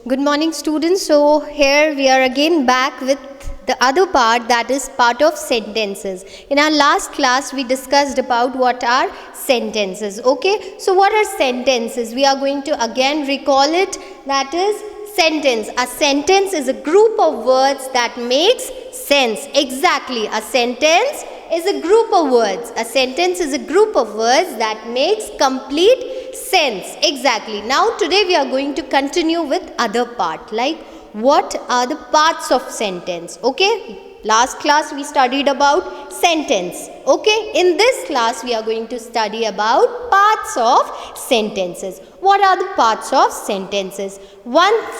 Good morning, students. So here we are again back with the other part, that is part of sentences. In our last class we discussed about what are sentences. Okay, so what are sentences? We are going to again recall it. That is sentence. A sentence is a group of words that makes sense. Exactly, a sentence is a group of words. A sentence is a group of words that makes complete sense. Exactly. Now today we are going to continue with other part, like what are the parts of sentence. Okay, last class we studied about sentence. Okay, in this class we are going to study about parts of sentences. What are the parts of sentences?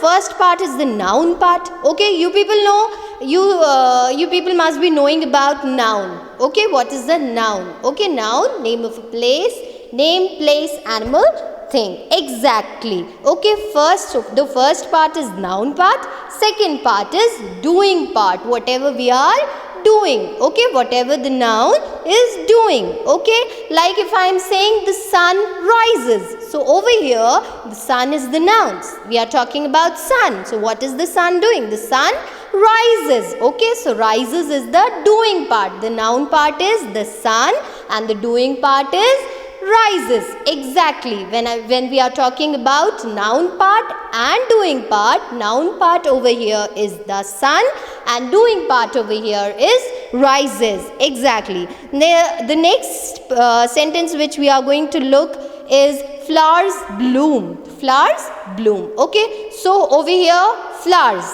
First part is the noun part. Okay, you people know, you people must be knowing about noun. Okay, what is the noun? Okay, noun, name of a place, name, place, animal, thing. Exactly. Okay, the first part is noun part. Second part is doing part. Whatever we are doing. Okay, whatever the noun is doing. Okay, like if I am saying the sun rises. So over here, the sun is the noun. We are talking about sun. So what is the sun doing? The sun rises. Okay, so rises is the doing part. The noun part is the sun and the doing part is rises. Exactly. When we are talking about noun part and doing part, noun part over here is the sun and doing part over here is rises. Exactly. The next sentence which we are going to look is flowers bloom. Flowers bloom. Okay, so over here flowers.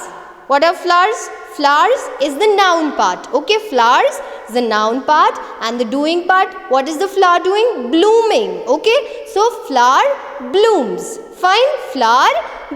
What are flowers? Flowers is the noun part. Okay, flowers is the noun part and the doing part. What is the flower doing? Blooming. Okay, so flower blooms. Fine, flower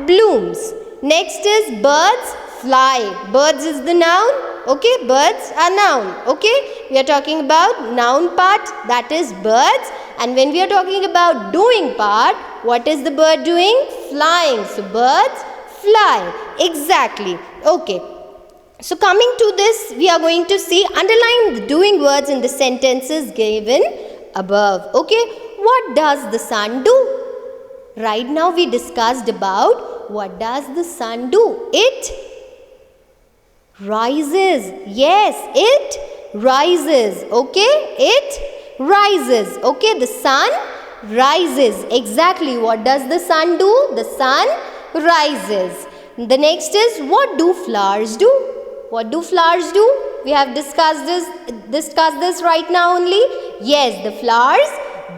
blooms. Next is birds fly. Birds is the noun. Okay, birds are noun. Okay, we are talking about noun part, that is birds. And when we are talking about doing part, what is the bird doing? Flying. So birds fly. Exactly. Okay. So coming to this, we are going to see underline the doing words in the sentences given above. Okay, what does the sun do? Right now we discussed about what does the sun do. It rises. Yes, it rises. Okay, it rises. Okay, the sun rises. Exactly, what does the sun do? The sun rises. The next is, what do flowers do? What do flowers do? We have discussed this right now only. Yes, the flowers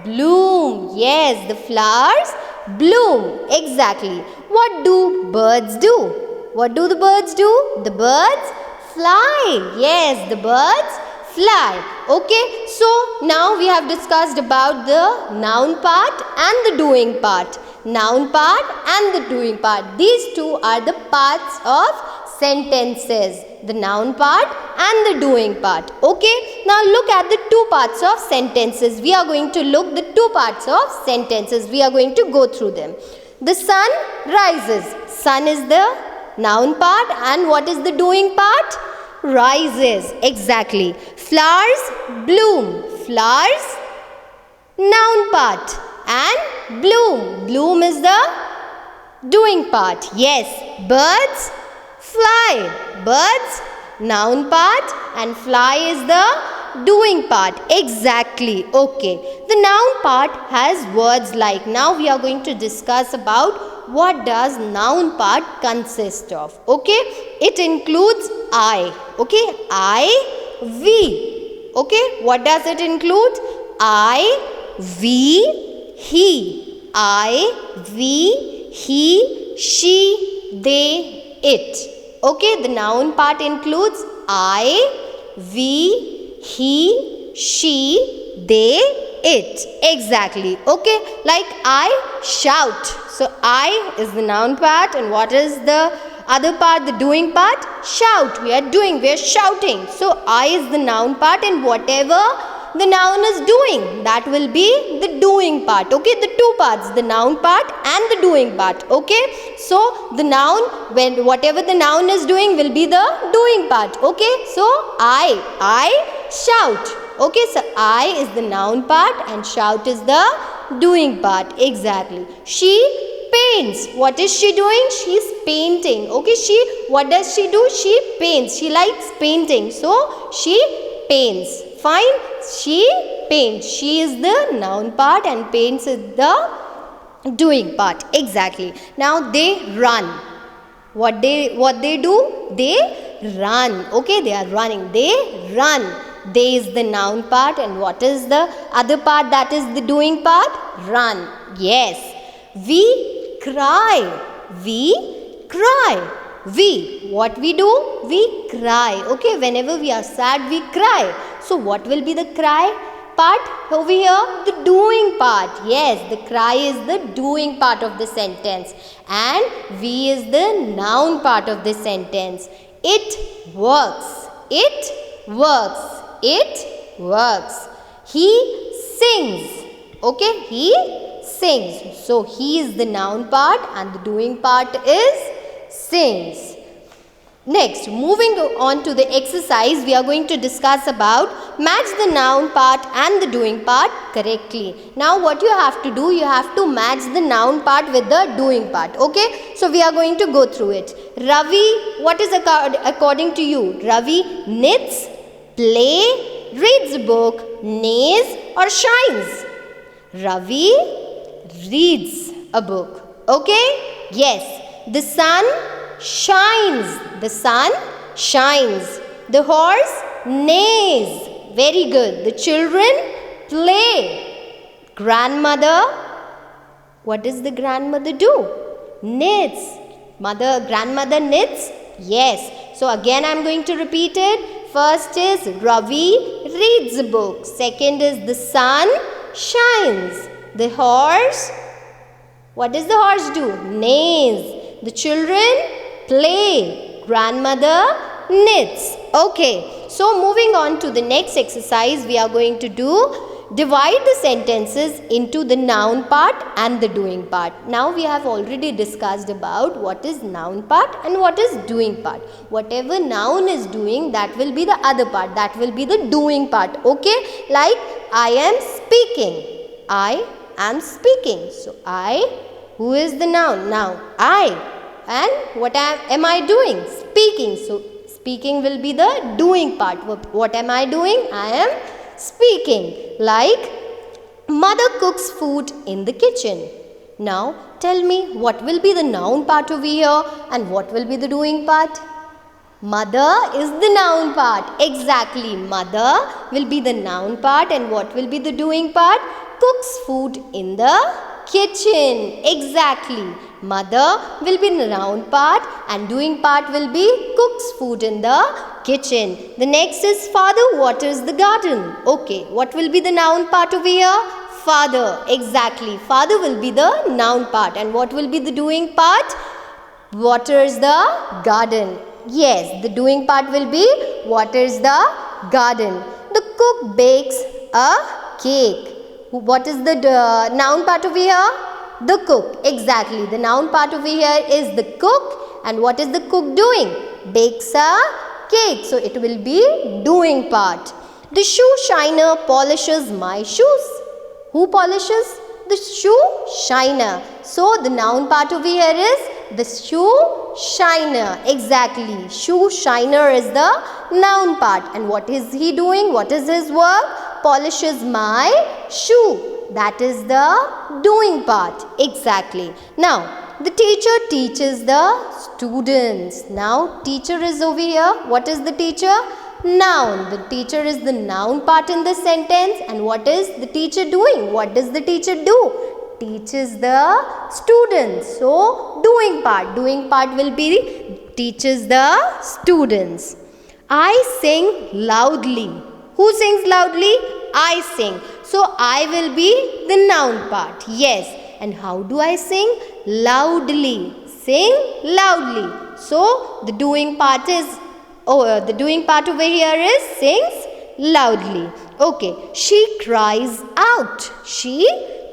bloom. Yes, the flowers bloom. Exactly. What do birds do? What do the birds do? The birds fly. Yes, the birds fly. Okay, so now we have discussed about the noun part and the doing part. Noun part and the doing part. These two are the parts of sentences. The noun part and the doing part. Okay, now look at the two parts of sentences. We are going to look the two parts of sentences. We are going to go through them. The sun rises. Sun is the noun part and what is the doing part? Rises. Exactly. Flowers bloom. Flowers, noun part, and bloom. Bloom is the doing part. Yes. Birds fly. Birds, noun part, and fly is the doing part. Exactly. Okay. The noun part has words like. Now we are going to discuss about what does noun part consist of. Okay. It includes I. Okay. I, we. Okay. What does it include? I, we, he. I, we, he, she, they, it. Okay, the noun part includes I, we, he, she, they, it. Exactly. Okay, like I shout. So I is the noun part and what is the other part, the doing part? Shout. We are doing, we are shouting. So I is the noun part and whatever the noun is doing, that will be the doing part. Okay, the two parts, the noun part and the doing part. Okay, so the noun, when whatever the noun is doing will be the doing part. Okay, so I shout. Okay, so I is the noun part and shout is the doing part. Exactly. She paints. What is she doing? She is painting. Okay, what does she do? She paints. She likes painting. So, she paints. Fine. She paints. She is the noun part and paints is the doing part. Exactly. Now, they run. What they do? They run. Okay, they are running. They run. They is the noun part, and what is the other part that is the doing part? Run. Yes. We cry. We cry. What we do? We cry. Okay, whenever we are sad, we cry. So what will be the cry part over here? The doing part. Yes, the cry is the doing part of the sentence, and we is the noun part of the sentence. It works. It works. It works. He sings. Okay, he sings. So, he is the noun part and the doing part is sings. Next, moving on to the exercise, we are going to discuss about match the noun part and the doing part correctly. Now, what you have to do, you have to match the noun part with the doing part. Okay, so we are going to go through it. Ravi, what is according to you? Ravi knits, play, reads a book, neighs or shines. Ravi reads a book. Okay? Yes. The sun shines. The sun shines. The horse neighs. Very good. The children play. Grandmother, what does the grandmother do? Knits. Grandmother knits. Yes. So again I am going to repeat it. First is Ravi reads a book. Second is the sun shines. The horse, what does the horse do? Neighs. The children play. Grandmother knits. Okay. So moving on to the next exercise, we are going to do divide the sentences into the noun part and the doing part. Now we have already discussed about what is noun part and what is doing part. Whatever noun is doing, that will be the other part. That will be the doing part. Okay? Like I am speaking. I am speaking. So I, who is the noun? Now I. And what am I doing? Speaking. So speaking will be the doing part. What am I doing? I am speaking. Like mother cooks food in the kitchen. Now tell me, what will be the noun part over here and what will be the doing part? Mother is the noun part. Exactly. Mother will be the noun part, and what will be the doing part? Cooks food in the kitchen. Exactly. Mother will be the noun part and doing part will be cooks food in the kitchen. The next is father waters the garden. Okay, what will be the noun part over here? Father. Exactly. Father will be the noun part, and what will be the doing part? Waters the garden. Yes, the doing part will be waters the garden. The cook bakes a cake. What is the noun part over here? The cook. Exactly. The noun part over here is the cook, and what is the cook doing? Bakes a cake. So it will be doing part. The shoe shiner polishes my shoes. Who polishes? The shoe shiner. So the noun part over here is the shoe shiner. Exactly. Shoe shiner is the noun part. And what is he doing? What is his work? Polishes my shoe. That is the doing part. Exactly. Now, the teacher teaches the students. Now, teacher is over here. What is the teacher? Noun. The teacher is the noun part in the sentence. And what is the teacher doing? What does the teacher do? Teaches the students. So, doing part. Doing part will be teaches the students. I sing loudly. Who sings loudly? I sing. So, I will be the noun part. Yes. And how do I sing? Loudly. Sing loudly. So, the doing part is, the doing part over here is sings loudly. Okay. She cries out. She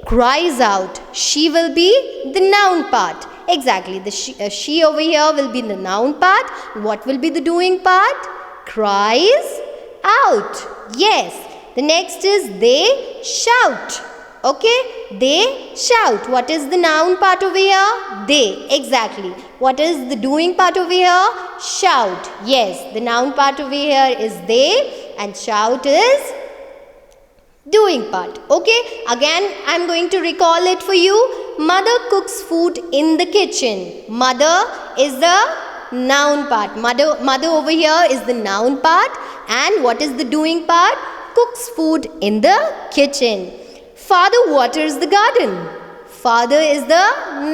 cries out. She will be the noun part. Exactly. The she over here will be the noun part. What will be the doing part? Cries out. Yes. The next is they shout. Okay. They shout. What is the noun part over here? They. Exactly. What is the doing part over here? Shout. Yes, the noun part over here is they and shout is doing part. Okay, again I am going to recall it for you. Mother cooks food in the kitchen. Mother is the noun part. Mother over here is the noun part, and what is the doing part? Cooks food in the kitchen. Father waters the garden. Father is the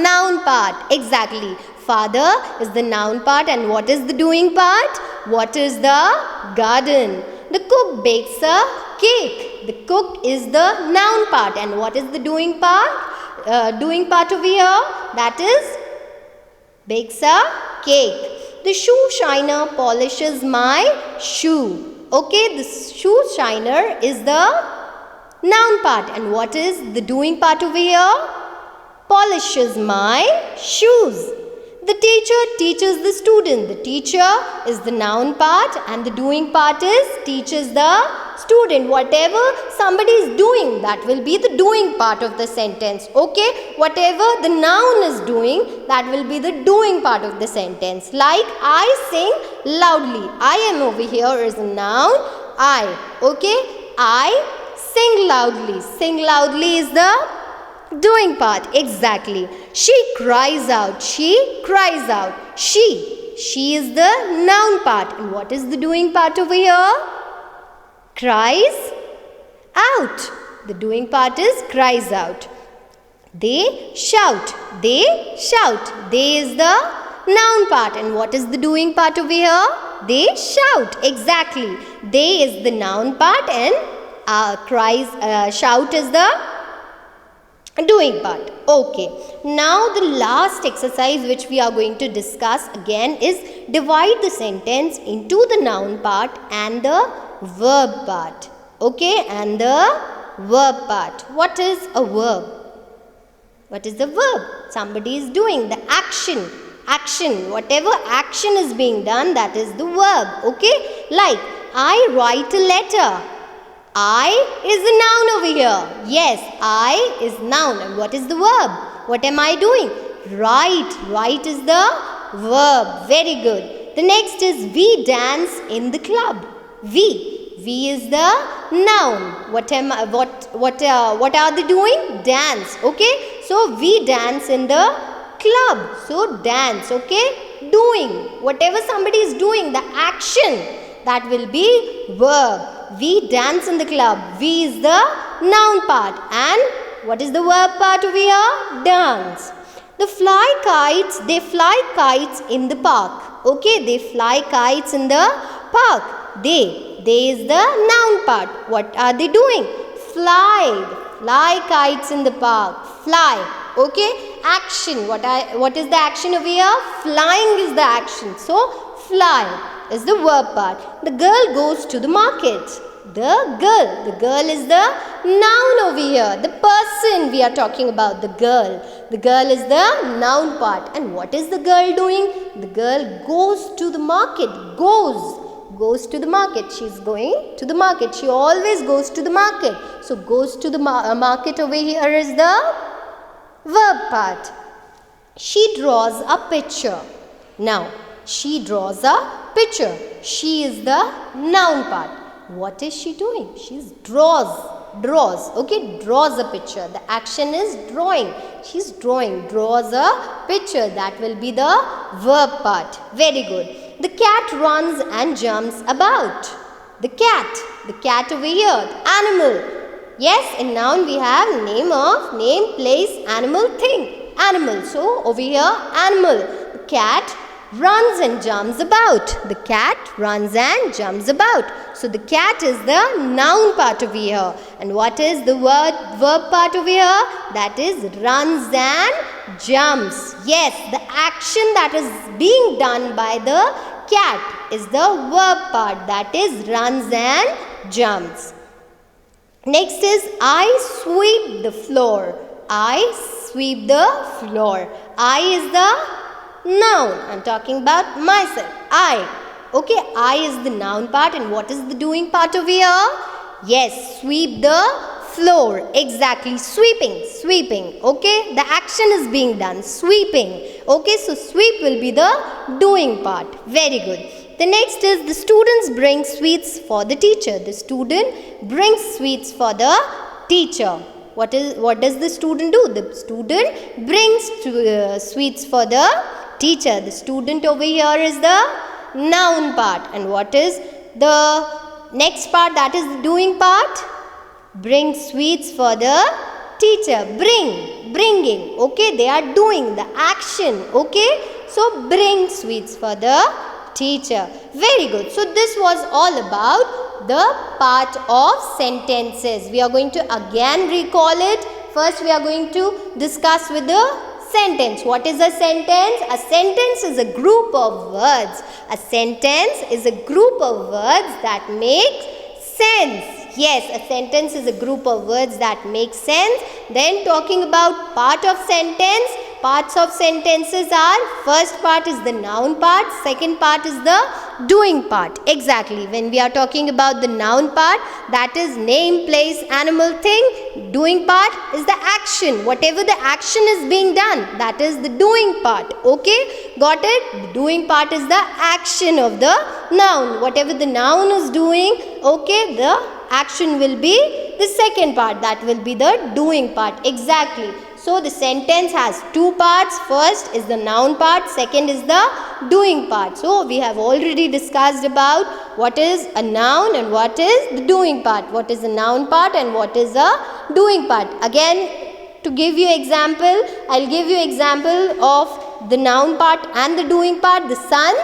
noun part. Exactly. Father is the noun part, and what is the doing part? Waters the garden. The cook bakes a cake. The cook is the noun part, and what is the doing part? Doing part over here, that is bakes a cake. The shoe shiner polishes my shoe. Okay, the shoe shiner is the noun part, and what is the doing part over here? Polishes my shoes. The teacher teaches the student. The teacher is the noun part, and the doing part is teaches the student. Whatever somebody is doing, that will be the doing part of the sentence. Okay, whatever the noun is doing, that will be the doing part of the sentence. Like I sing loudly. I am over here is a noun. I. Okay, I sing loudly. Sing loudly is the doing part. Exactly. She cries out. She cries out. She is the noun part. And what is the doing part over here? Cries out. The doing part is cries out. They shout. They shout. They is the noun part. And what is the doing part over here? They shout. Exactly. They is the noun part, and shout is the doing part. Okay, now the last exercise which we are going to discuss again is divide the sentence into the noun part and the verb part. Okay, and the verb part. What is a verb? What is the verb? Somebody is doing the action. Action. Whatever action is being done, that is the verb. Okay, like I write a letter. I is the noun over here. Yes, I is noun. And what is the verb? What am I doing? Write. Write is the verb. Very good. The next is we dance in the club. We is the noun. What are they doing? Dance. Okay. So we dance in the club. So dance. Okay. Doing. Whatever somebody is doing, the action, that will be verb. We dance in the club. We is the noun part. And what is the verb part over here? Dance. They fly kites in the park. Okay, they fly kites in the park. They is the noun part. What are they doing? Fly kites in the park. Fly. Okay, action. What is the action over here? Flying is the action. So, fly is the verb part. The girl goes to the market. The girl is the noun over here. The person we are talking about, the girl. The girl is the noun part. And what is the girl doing? The girl goes to the market. Goes to the market. She is going to the market. She always goes to the market. So goes to the market over here is the verb part. She draws a picture. Now, she draws a picture. She is the noun part. What is she doing? She draws. Okay, draws a picture. The action is drawing. She's drawing. Draws a picture. That will be the verb part. Very good. The cat runs and jumps about. The cat over here. The animal. Yes, in noun we have name, place, animal, thing. Animal. So over here, animal. The cat runs and jumps about. The cat runs and jumps about. So the cat is the noun part over here. And what is the verb part over here? That is runs and jumps. Yes, the action that is being done by the cat is the verb part. That is runs and jumps. Next is I sweep the floor. I sweep the floor. I is the noun. I'm talking about myself. I. Okay, I is the noun part, and what is the doing part over here? Yes, sweep the floor. Exactly. Sweeping. Sweeping. Okay. The action is being done. Sweeping. Okay. So sweep will be the doing part. Very good. The next is the students bring sweets for the teacher. The student brings sweets for the teacher. What does the student do? The student brings sweets for the teacher. The student over here is the noun part. And what is the next part? That is the doing part. Bring sweets for the teacher. Bringing. Okay, they are doing the action. Okay, so bring sweets for the teacher. Very good. So this was all about the part of sentences. We are going to again recall it. First we are going to discuss with the sentence. What is a sentence? A sentence is a group of words. A sentence is a group of words that make sense. Yes, a sentence is a group of words that make sense. Then talking about part of sentence. Parts of sentences are, first part is the noun part, second part is the doing part. Exactly. When we are talking about the noun part, that is name, place, animal, thing. Doing part is the action. Whatever the action is being done, that is the doing part. Okay? Got it? The doing part is the action of the noun. Whatever the noun is doing, okay, the action will be the second part. That will be the doing part. Exactly. So the sentence has two parts. First is the noun part, second is the doing part. So we have already discussed about what is a noun and what is the doing part. What is the noun part and what is the doing part. Again, to give you example, I'll give you example of the noun part and the doing part. The sun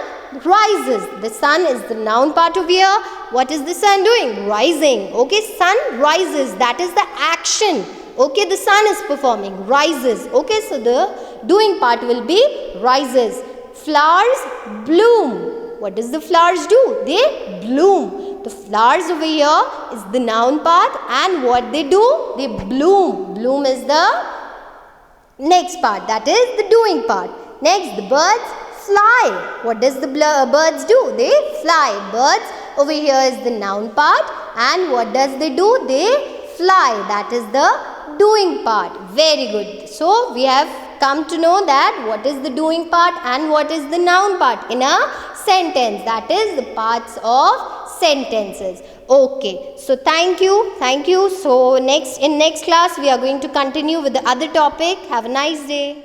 rises. The sun is the noun part over here. What is the sun doing? Rising. Okay, sun rises. That is the action. Okay, the sun is performing, rises. Okay, so the doing part will be rises. Flowers bloom. What does the flowers do? They bloom. The flowers over here is the noun part, and what they do? They bloom. Bloom is the next part, that is the doing part. Next, the birds fly. What does the birds do? They fly. Birds over here is the noun part, and what does they do? They fly. That is the doing part. Very good. So we have come to know that what is the doing part and what is the noun part in a sentence. That is the parts of sentences. Okay. So thank you. Thank you. So in next class we are going to continue with the other topic. Have a nice day.